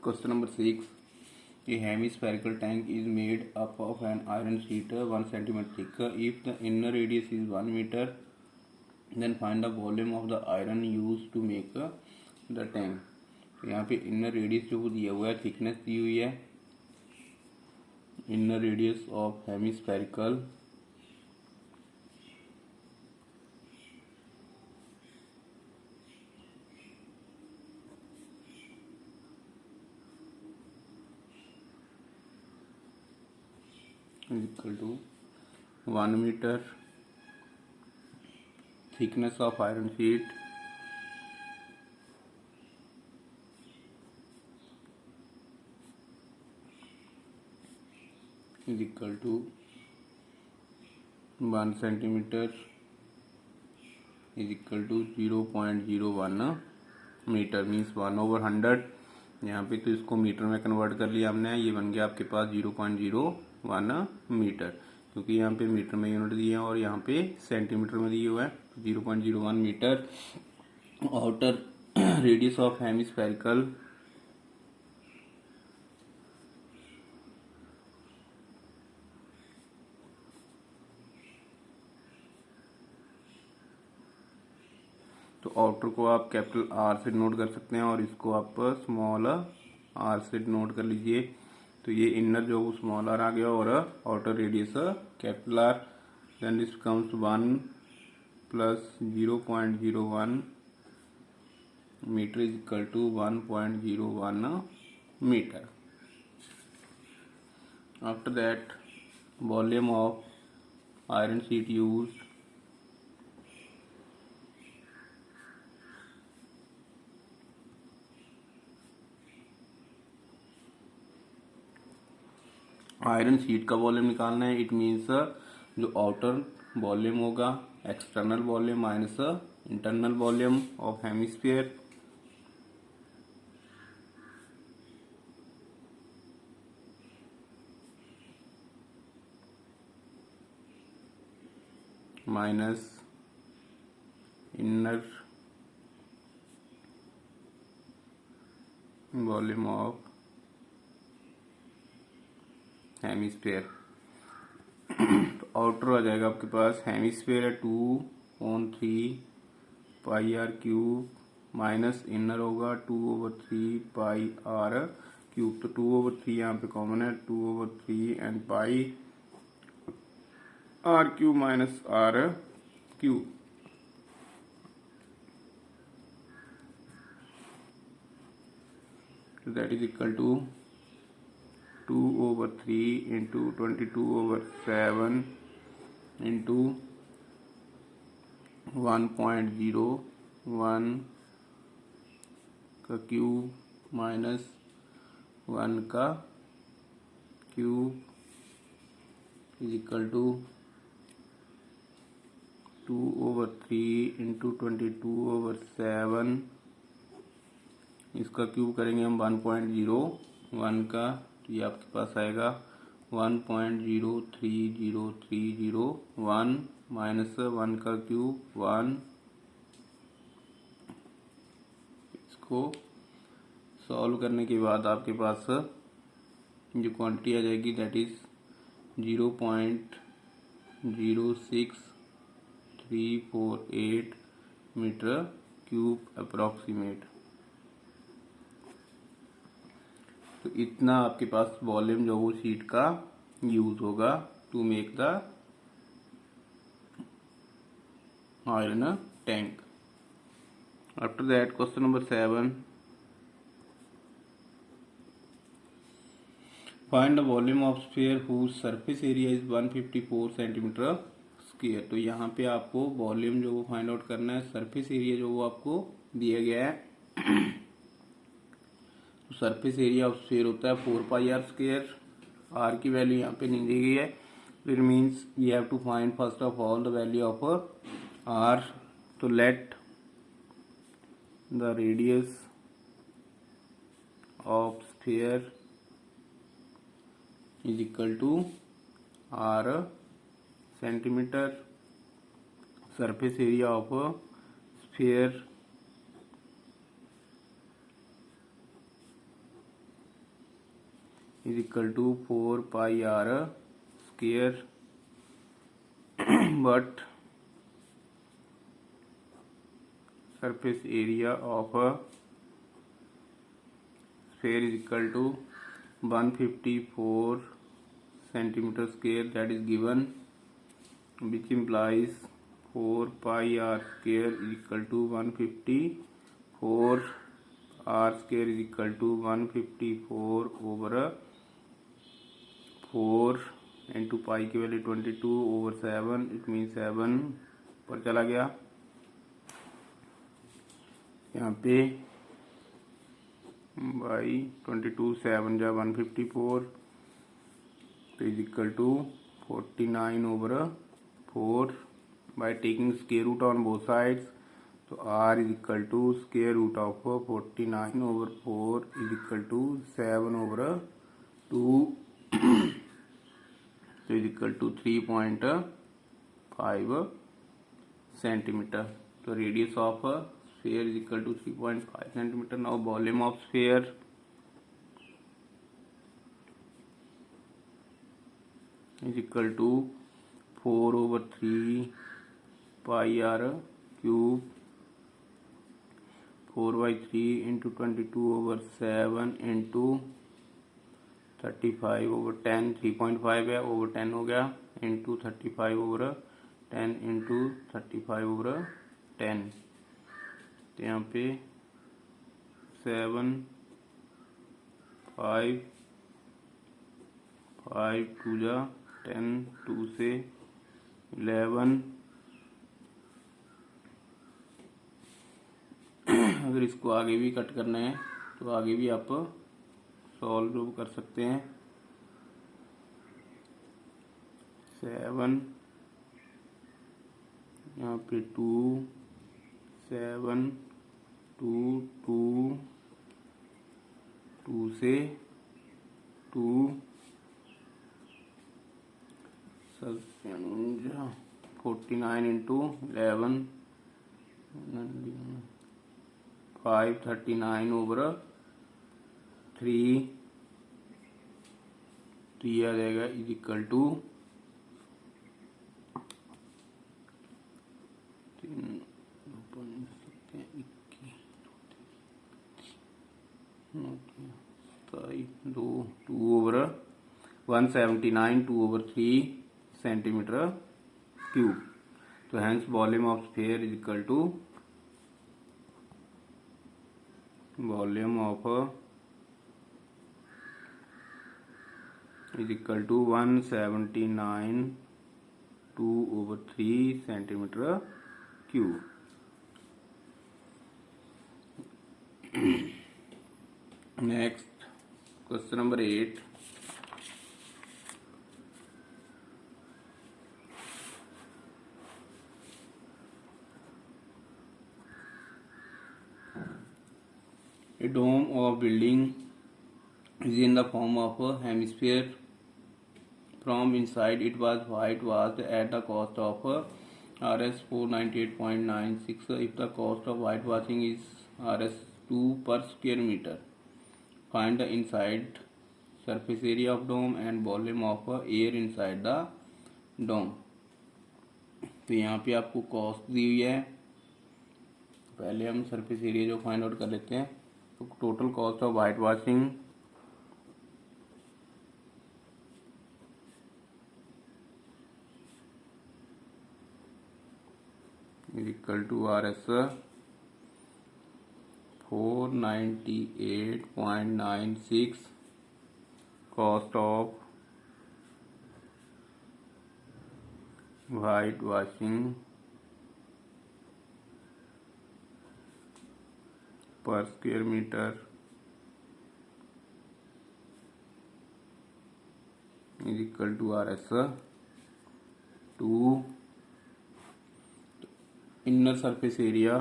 Question number 6. A hemispherical tank is made up of an iron sheet 1 centimeter thick. If the inner radius is 1 meter, then find the volume of the iron used to make the tank. तो यहाँ पे inner radius जो दिया हुआ है, thickness दी हुई है, inner radius of hemispherical is equal to 1 meter, thickness of iron sheet is equal to 1 centimeter is equal to 0.01 metre, means 1/100। यहाँ पे तो इसको मीटर में कन्वर्ट कर लिया हमने, ये बन गया आपके पास 0.01 मीटर, क्योंकि यहाँ पे मीटर में यूनिट दिए हैं और यहाँ पे सेंटीमीटर में दिए हुआ है। 0.01 metre. Outer radius of hemispherical तो आउटर को आप कैपिटल आर से नोट कर सकते हैं और इसको आप स्मॉल आर से नोट कर लीजिए। तो ये इनर जो स्मॉल आर आ गया और outer radius capital R. Then this comes 1 plus 0.01 metre is equal to 1.01 metre. After that volume of iron sheet used iron sheet का वॉल्यूम निकालना है। इट मीन्स जो आउटर वॉल्यूम होगा, external volume minus internal volume of hemisphere, minus inner volume of hemisphere. तो outer आ जाएगा आपके पास, हेमिस्फीयर है 2/3 pi R cube, minus inner होगा 2/3 पाई आर क्यूब। तो 2/3 यहाँ पे कॉमन है, 2/3 and pi R cube minus R cube. That is equal to 2/3 into 22/7 into 1.01 का क्यूब माइनस 1 का cube is equal to 2/3 into 22/7। इसका क्यूब करेंगे हम 1.01 का, तो ये आपके पास आएगा 1.03031 माइनस 1 का क्यूब 1। इसको सॉल्व करने के बाद आपके पास जो क्वांटिटी आ जाएगी that is 0.06348 metre cube approximate. तो इतना आपके पास वॉल्यूम जो वो शीट का यूज होगा to make the iron tank. After that question number 7, find the volume of sphere whose surface area is 154 centimetre square. तो यहाँ पे आपको वॉल्यूम जो वो फाइंड आउट करना है, सरफेस एरिया जो वो आपको दिया गया है। सरफेस एरिया ऑफ स्फीयर होता है 4 पाई आर स्क्वायर। आर की वैल्यू यहाँ पे नहीं दी गई है। It means we have to find first of all the value of R. तो let the radius of sphere is equal to R centimetre, surface area of sphere is equal to 4 pi r square but surface area of a sphere is equal to 154 centimeter square, that is given, which implies 4 pi r square is equal to 154 r square is equal to 154 over 4 into pi की value 22 over 7, it mean 7 पर चला गया। यहाँ पे by 22 7 जा 154 तो is equal to 49 over 4 by taking square root on both sides, तो r is equal to square root of 49 over 4 is equal to 7 over 2 तो इज इक्वल टू 3.5 सेंटीमीटर। तो radius of sphere is equal to 3.5 centimetre. Now volume of sphere is equal to 4 over 3 pi r cube 4/3 into 22 over 7 into 35 over 10, 3.5 है over 10 हो गया, into 35 over 10 into 35 over 10। तो यहाँ पे 7 5 5 2 जा 10 2 से 11। अगर इसको आगे भी कट करना है तो आगे भी आप सॉल्व कर सकते हैं। 7 यहाँ पे 2 7 2 2 2 से 2 49 इंटू 11 539 ओवर 3 तो ये आ जाएगा is equal to 2 over 179 2 over 3 centimetre cube. तो hence volume of sphere is equal to volume of is equal to 179 2 over 3 centimetre cube. Next question number 8। A dome of building is in the form of a hemisphere. From inside it was whitewashed at the cost of Rs 498.96. If the cost of whitewashing is Rs 2 per square meter, find the inside surface area of dome and volume of air inside the dome. तो यहाँ पे आपको cost दी हुई है, पहले हम surface area जो find out कर लेते हैं। तो total cost of white washing is equal to Rs 498.96 cost of white washing per square metre is equal to Rs 2 inner surface area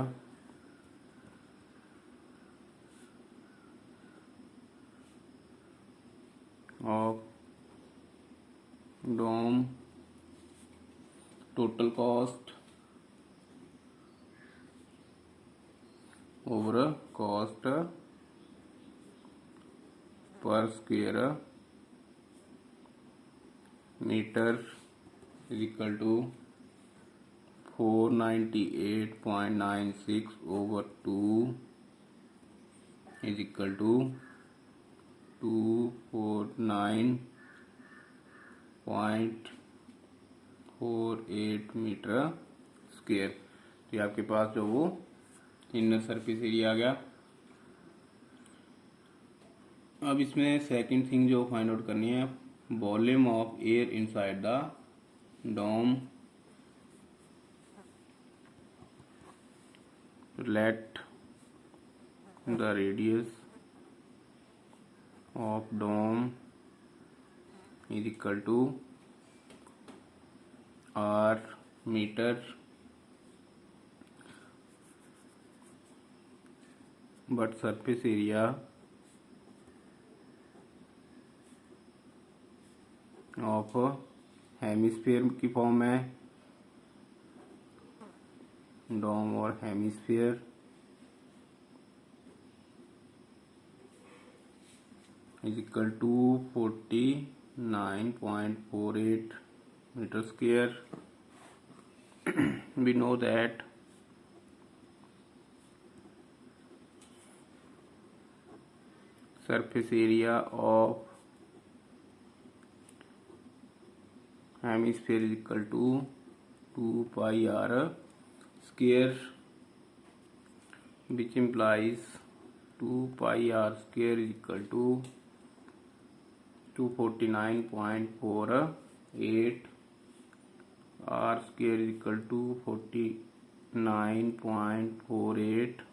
of dome, total cost over cost per square metre is equal to 498.96 over 2 is equal to 249.48 metre square. तो ये आपके पास जो वो inner surface area आ गया। अब इसमें second thing जो find out करनी है, volume of air inside the dome. Let the radius of dome is equal to r meter, but surface area of hemisphere की फॉर्म है, डोम और hemisphere is equal to 49.48 metre square. we know that surface area of hemisphere is equal to 2 pi r square, which implies 2 pi r square is equal to 249.48, r square is equal to 49.48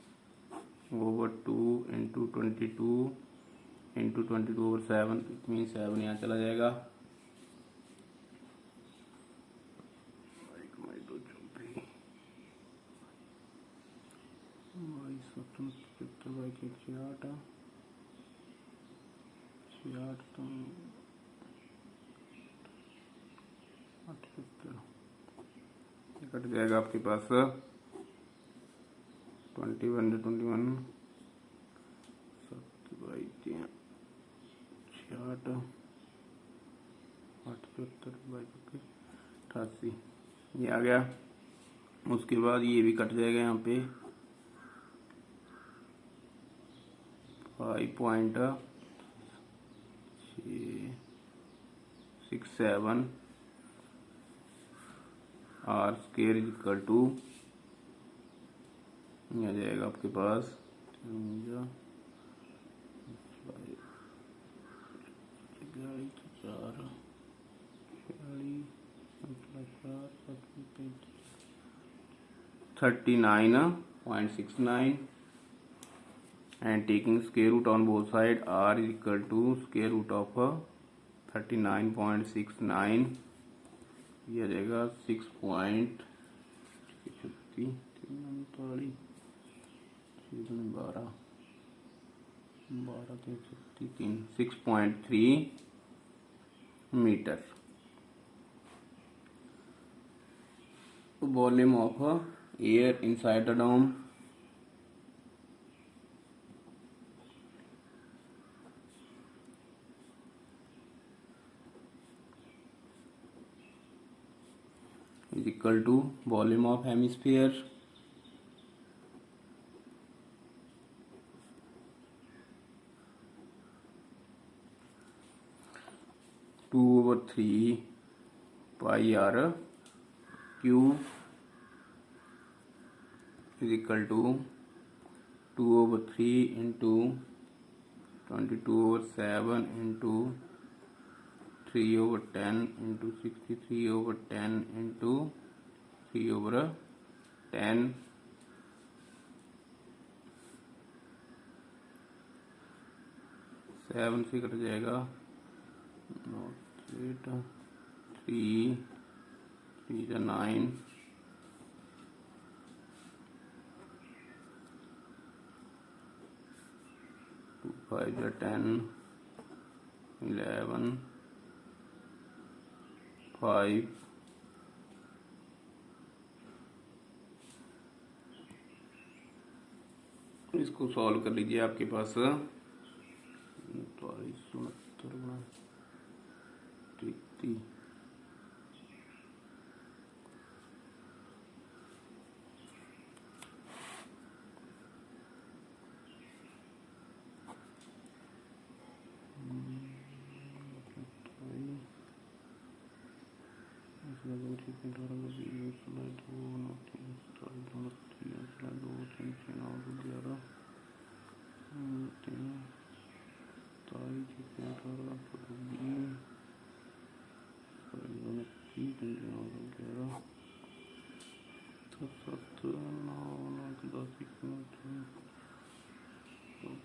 over 2 into 22 into 22 over 7, it means 7 यहाँ चला जाएगा। Cut जाएगा आपके पास 21 88 ये आ गया। उसके बाद ये भी कट जाएगा यहाँ पे 5.67 R square is equal to आ जाएगा आपके पास 39.69 and taking square root on both sides, r is equal to square root of 39.69, ये आ जाएगा 6.3 metre. Volume of air inside the dome, is equal to volume of hemisphere two over 3 pi r cube is equal to 2 over 3 into 22 over 7 into 3 over 10 into 63 over 10 into 3 over 10 7 से cut जाएगा 8 3 3 9 2 5 10 11 5 इसको solve कर लीजिए। आपके पास 39 69 33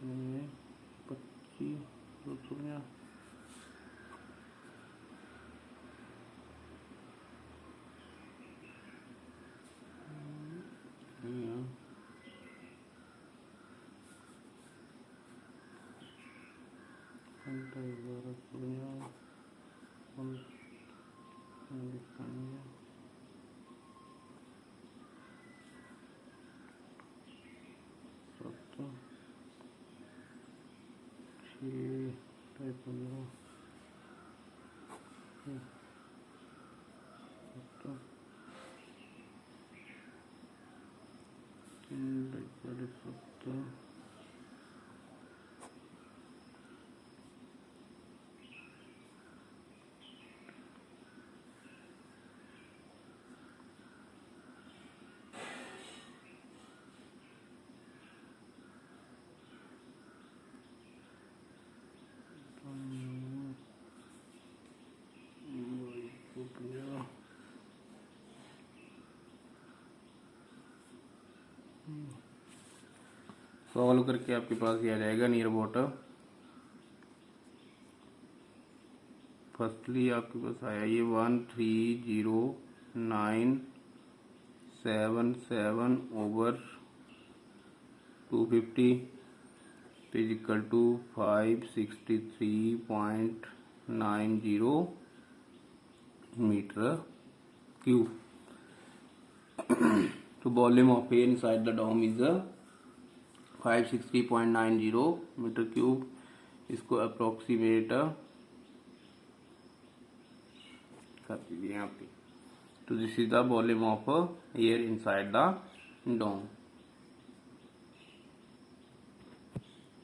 25 solve करके आपके पास ये आ जाएगा नियर अबाउट। फर्स्टली आपके पास आया ये 1309777 over 250 is equal to 563.90 metre cube. तो volume of air inside the dome is 560.90 metre cube. इसको अप्रोक्सीमेट कर दीजिए यहाँ पे। तो this is the volume of air inside the dome.